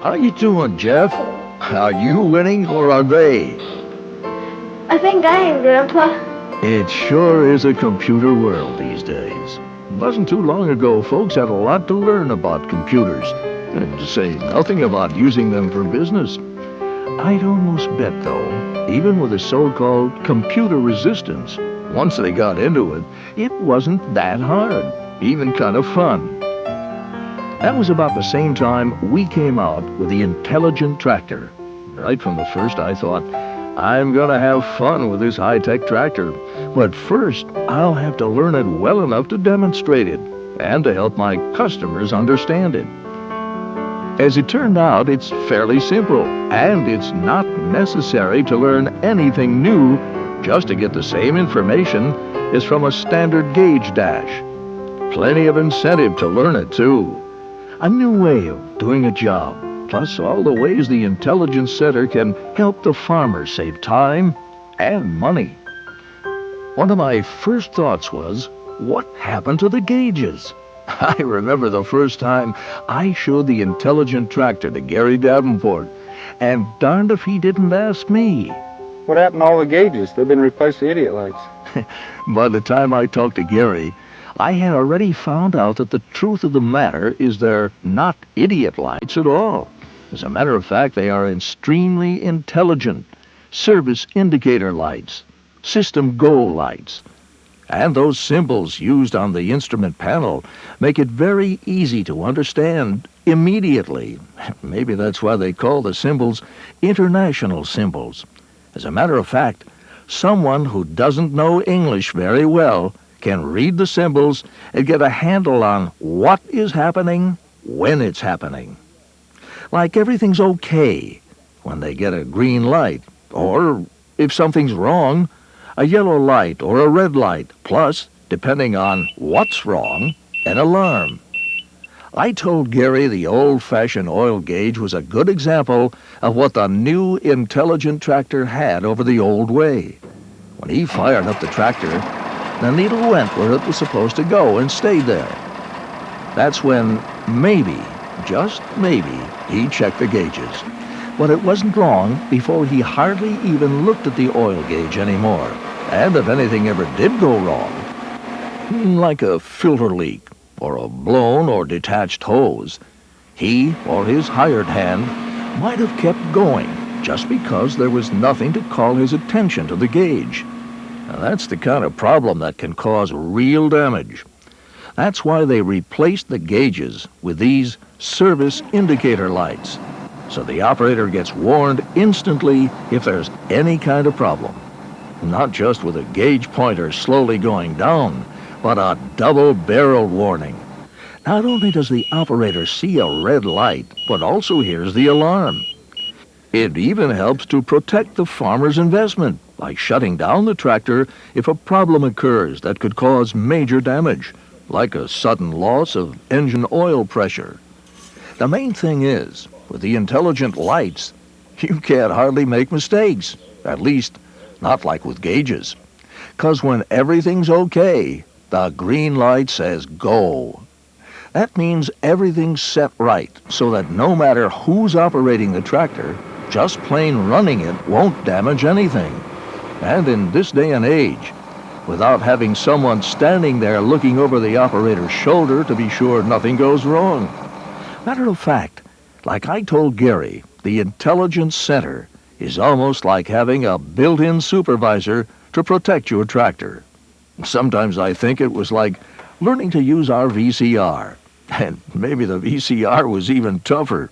How you doing, Jeff? Are you winning or are they? I think I am, Grandpa. It sure is a computer world these days. It wasn't too long ago folks had a lot to learn about computers, and to say nothing about using them for business. I'd almost bet, though, even with the so-called computer resistance, once they got into it, it wasn't that hard, even kind of fun. That was about the same time we came out with the intelligent tractor. Right from the first, I thought, I'm gonna have fun with this high-tech tractor. But first, I'll have to learn it well enough to demonstrate it, and to help my customers understand it. As it turned out, it's fairly simple, and it's not necessary to learn anything new just to get the same information as from a standard gauge dash. Plenty of incentive to learn it, too. A new way of doing a job, plus all the ways the Intelligence Center can help the farmer save time and money. One of my first thoughts was, what happened to the gauges? I remember the first time I showed the intelligent tractor to Gary Davenport, and darned if he didn't ask me. What happened to all the gauges? They've been replaced with idiot lights. By the time I talked to Gary, I had already found out that the truth of the matter is they're not idiot lights at all. As a matter of fact, they are extremely intelligent service indicator lights, system go lights. And those symbols used on the instrument panel make it very easy to understand immediately. Maybe that's why they call the symbols international symbols. As a matter of fact, someone who doesn't know English very well can read the symbols and get a handle on what is happening when it's happening. Like everything's okay when they get a green light, or if something's wrong, a yellow light or a red light, plus, depending on what's wrong, an alarm. I told Gary the old-fashioned oil gauge was a good example of what the new intelligent tractor had over the old way. When he fired up the tractor, the needle went where it was supposed to go and stayed there. That's when maybe, just maybe, he checked the gauges. But it wasn't long before he hardly even looked at the oil gauge anymore. And if anything ever did go wrong, like a filter leak or a blown or detached hose, he or his hired hand might have kept going just because there was nothing to call his attention to the gauge. Now, that's the kind of problem that can cause real damage. That's why they replaced the gauges with these service indicator lights, so the operator gets warned instantly if there's any kind of problem. Not just with a gauge pointer slowly going down, but a double-barreled warning. Not only does the operator see a red light, but also hears the alarm. It even helps to protect the farmer's investment by shutting down the tractor if a problem occurs that could cause major damage, like a sudden loss of engine oil pressure. The main thing is, with the intelligent lights, you can't hardly make mistakes, at least not like with gauges. 'Cause when everything's okay, the green light says go. That means everything's set right so that no matter who's operating the tractor, just plain running it won't damage anything. And in this day and age, without having someone standing there looking over the operator's shoulder to be sure nothing goes wrong. Matter of fact, like I told Gary, the Intelligence Center is almost like having a built-in supervisor to protect your tractor. Sometimes I think it was like learning to use our VCR, and maybe the VCR was even tougher.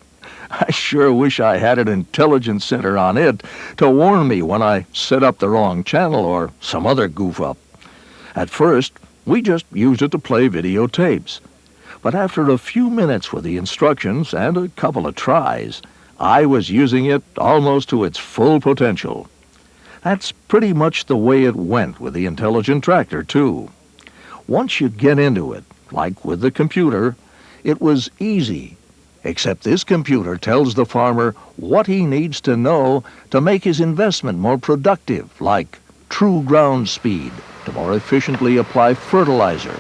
I sure wish I had an Intelligence Center on it to warn me when I set up the wrong channel or some other goof-up. At first, we just used it to play videotapes. But after a few minutes with the instructions and a couple of tries, I was using it almost to its full potential. That's pretty much the way it went with the intelligent tractor, too. Once you get into it, like with the computer, it was easy. Except this computer tells the farmer what he needs to know to make his investment more productive, like true ground speed, to more efficiently apply fertilizer,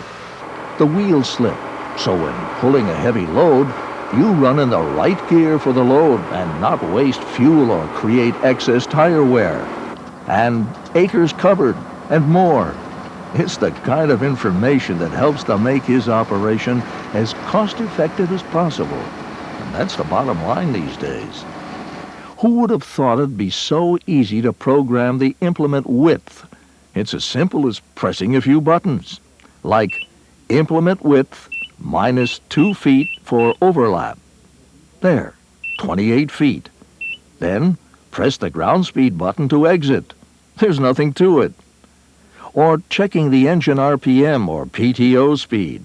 the wheel slip, so when pulling a heavy load, you run in the right gear for the load and not waste fuel or create excess tire wear. And acres covered and more. It's the kind of information that helps to make his operation as cost-effective as possible. And that's the bottom line these days. Who would have thought it'd be so easy to program the implement width? It's as simple as pressing a few buttons, like implement width minus 2 feet for overlap. There, 28 feet. Then press the ground speed button to exit. There's nothing to it. Or checking the engine RPM or PTO speed.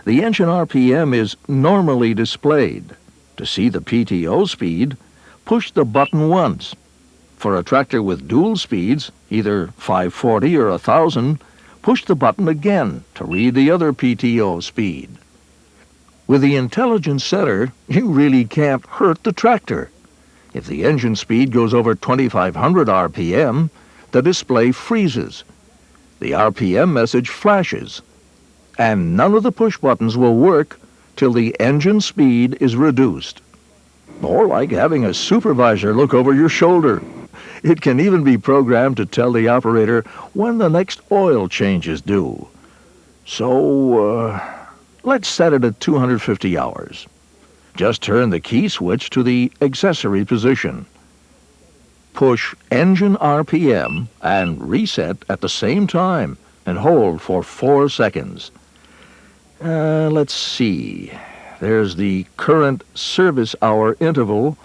The engine RPM is normally displayed. To see the PTO speed, push the button once. For a tractor with dual speeds, either 540 or 1000, push the button again to read the other PTO speed. With the intelligence setter, you really can't hurt the tractor. If the engine speed goes over 2500 RPM, the display freezes. The RPM message flashes, and none of the push buttons will work till the engine speed is reduced. Or like having a supervisor look over your shoulder. It can even be programmed to tell the operator when the next oil change is due. So, let's set it at 250 hours. Just turn the key switch to the accessory position. Push engine RPM and reset at the same time and hold for 4 seconds. Let's see. There's the current service hour interval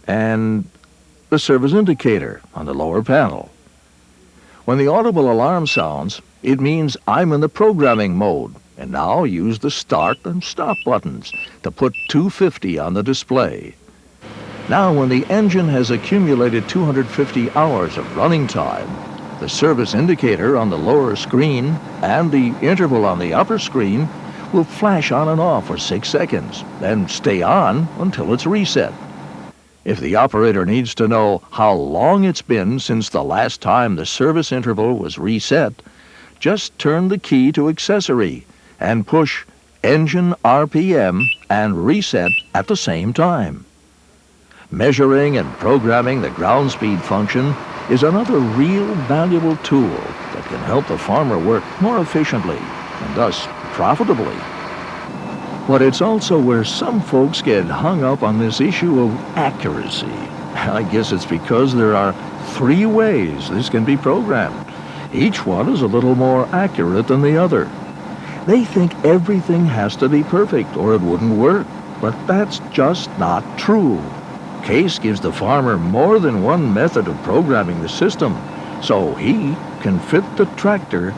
and the service indicator on the lower panel. When the audible alarm sounds, it means I'm in the programming mode, and now use the start and stop buttons to put 250 on the display. Now, when the engine has accumulated 250 hours of running time, the service indicator on the lower screen and the interval on the upper screen will flash on and off for 6 seconds, then stay on until it's reset. If the operator needs to know how long it's been since the last time the service interval was reset, just turn the key to accessory and push engine RPM and reset at the same time. Measuring and programming the ground speed function is another real valuable tool that can help the farmer work more efficiently and thus profitably. But it's also where some folks get hung up on this issue of accuracy. I guess it's because there are 3 ways this can be programmed. Each one is a little more accurate than the other. They think everything has to be perfect or it wouldn't work, but that's just not true. Case gives the farmer more than one method of programming the system, so he can fit the tractor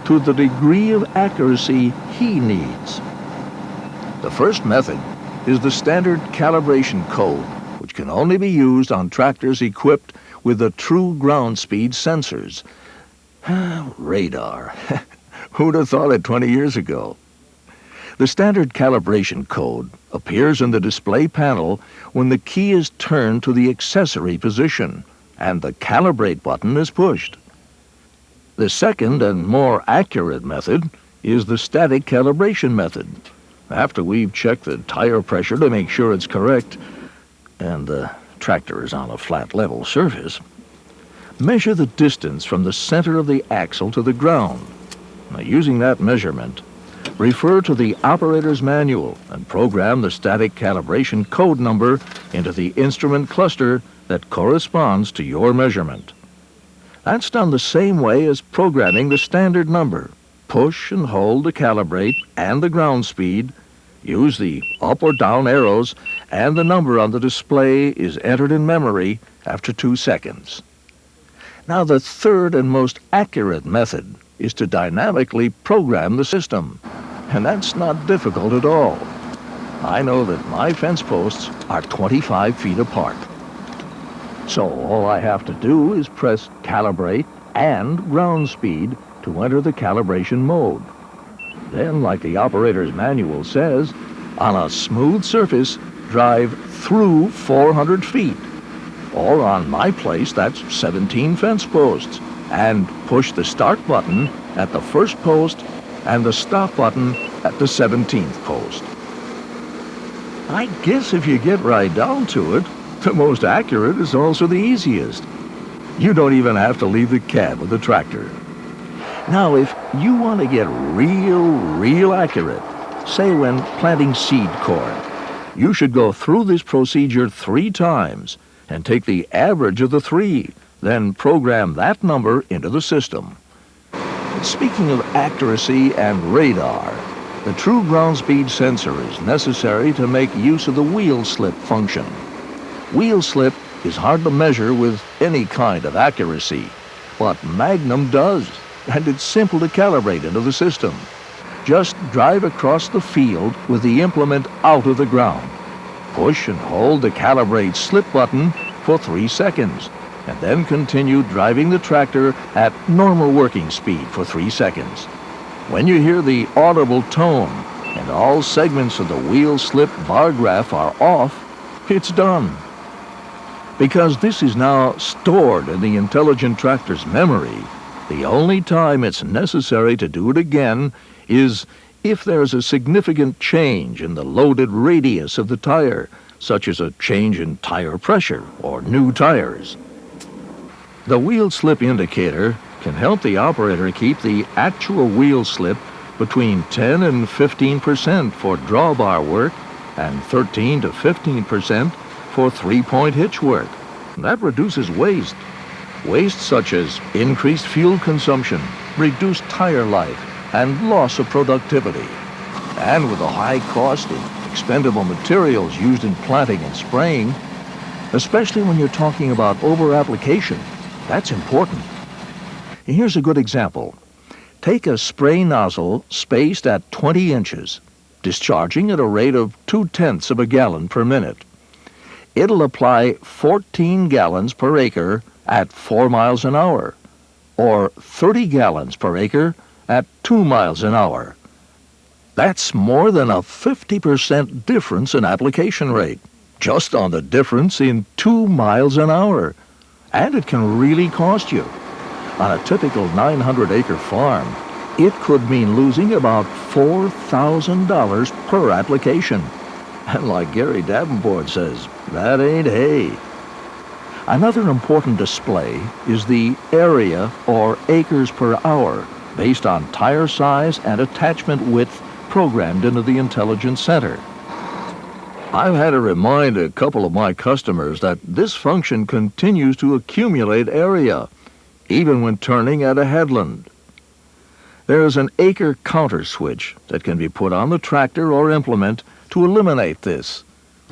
to the degree of accuracy he needs. The first method is the standard calibration code, which can only be used on tractors equipped with the true ground speed sensors. Radar. Who'd have thought it 20 years ago? The standard calibration code appears in the display panel when the key is turned to the accessory position and the calibrate button is pushed. The second and more accurate method is the static calibration method. After we've checked the tire pressure to make sure it's correct and the tractor is on a flat level surface, measure the distance from the center of the axle to the ground. Now, using that measurement, refer to the operator's manual and program the static calibration code number into the instrument cluster that corresponds to your measurement. That's done the same way as programming the standard number. Push and hold the calibrate and the ground speed, use the up or down arrows, and the number on the display is entered in memory after 2 seconds. Now, the third and most accurate method is to dynamically program the system. And that's not difficult at all. I know that my fence posts are 25 feet apart. So all I have to do is press calibrate and ground speed to enter the calibration mode. Then, like the operator's manual says, on a smooth surface, drive through 400 feet. Or on my place, that's 17 fence posts. And push the start button at the first post and the stop button at the 17th post. I guess if you get right down to it, the most accurate is also the easiest. You don't even have to leave the cab of the tractor. Now, if you want to get real accurate, say when planting seed corn, you should go through this procedure 3 times and take the average of the 3, then program that number into the system. Speaking of accuracy and radar, the true ground speed sensor is necessary to make use of the wheel slip function. Wheel slip is hard to measure with any kind of accuracy, but Magnum does, and it's simple to calibrate into the system. Just drive across the field with the implement out of the ground. Push and hold the Calibrate Slip button for 3 seconds, and then continue driving the tractor at normal working speed for 3 seconds. When you hear the audible tone and all segments of the wheel slip bar graph are off, it's done. Because this is now stored in the intelligent tractor's memory, the only time it's necessary to do it again is if there's a significant change in the loaded radius of the tire, such as a change in tire pressure or new tires. The wheel slip indicator can help the operator keep the actual wheel slip between 10 and 15% for drawbar work and 13 to 15% for 3-point hitch work. That reduces waste. Waste such as increased fuel consumption, reduced tire life, and loss of productivity. And with the high cost of expendable materials used in planting and spraying, especially when you're talking about over-application, that's important. Here's a good example. Take a spray nozzle spaced at 20 inches, discharging at a rate of 0.2 of a gallon per minute. It'll apply 14 gallons per acre at 4 miles an hour, or 30 gallons per acre at 2 miles an hour. That's more than a 50% difference in application rate, just on the difference in 2 miles an hour. And it can really cost you. On a typical 900-acre farm, it could mean losing about $4,000 per application. And like Gary Davenport says, that ain't hay. Another important display is the area or acres per hour based on tire size and attachment width programmed into the intelligence center. I've had to remind a couple of my customers that this function continues to accumulate area, even when turning at a headland. There's an acre counter switch that can be put on the tractor or implement to eliminate this.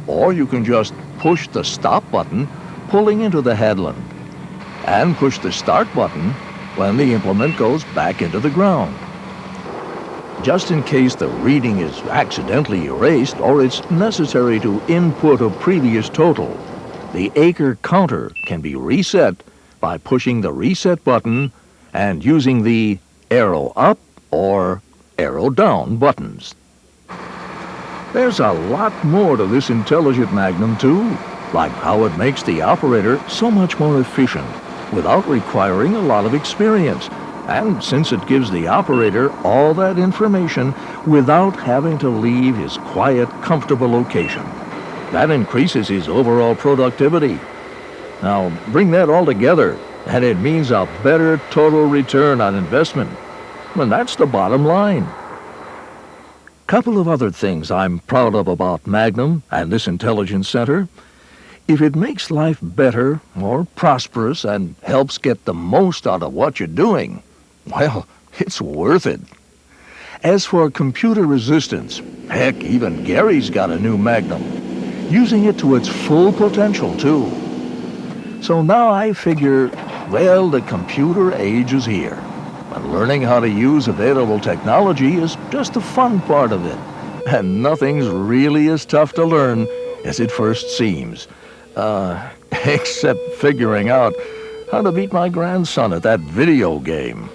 Or you can just push the stop button pulling into the headland, and push the start button when the implement goes back into the ground. Just in case the reading is accidentally erased or it's necessary to input a previous total, the acre counter can be reset by pushing the reset button and using the arrow up or arrow down buttons. There's a lot more to this intelligent Magnum too, like how it makes the operator so much more efficient without requiring a lot of experience, and since it gives the operator all that information without having to leave his quiet, comfortable location. That increases his overall productivity. Now, bring that all together, and it means a better total return on investment. And that's the bottom line. Couple of other things I'm proud of about Magnum and this intelligence center. If it makes life better, more prosperous, and helps get the most out of what you're doing, well, it's worth it. As for computer resistance, heck, even Gary's got a new Magnum, using it to its full potential, too. So now I figure, well, the computer age is here, and learning how to use available technology is just the fun part of it, and nothing's really as tough to learn as it first seems. Except figuring out how to beat my grandson at that video game.